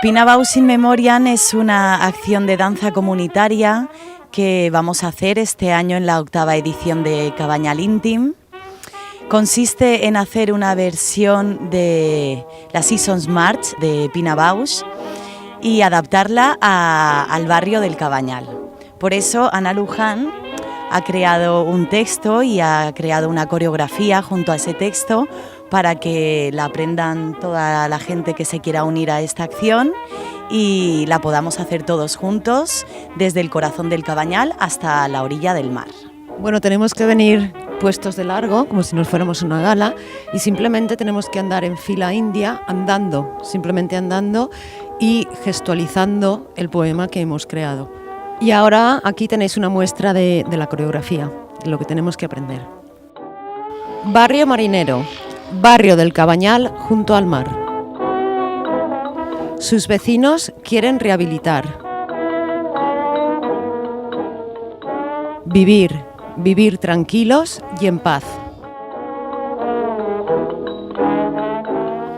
Pinabaus in Memoriam es una acción de danza comunitaria que vamos a hacer este año en la 8ª edición de Cabanyal Íntim. Consiste en hacer una versión de la Seasons March de Pinabaus y adaptarla al barrio del Cabanyal. Por eso Ana Luján ha creado un texto y ha creado una coreografía junto a ese texto para que la aprendan toda la gente que se quiera unir a esta acción y la podamos hacer todos juntos desde el corazón del Cabanyal hasta la orilla del mar. Bueno, tenemos que venir puestos de largo, como si nos fuéramos a una gala, y simplemente tenemos que andar en fila india, andando, simplemente andando y gestualizando el poema que hemos creado. Y ahora aquí tenéis una muestra de la coreografía, de lo que tenemos que aprender. Barrio marinero, barrio del Cabanyal junto al mar. Sus vecinos quieren rehabilitar. Vivir tranquilos y en paz.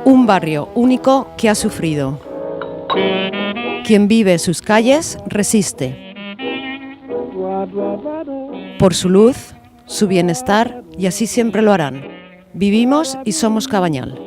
Un barrio único que ha sufrido. Quien vive sus calles resiste. Por su luz, su bienestar, y así siempre lo harán. Vivimos y somos Cabanyal.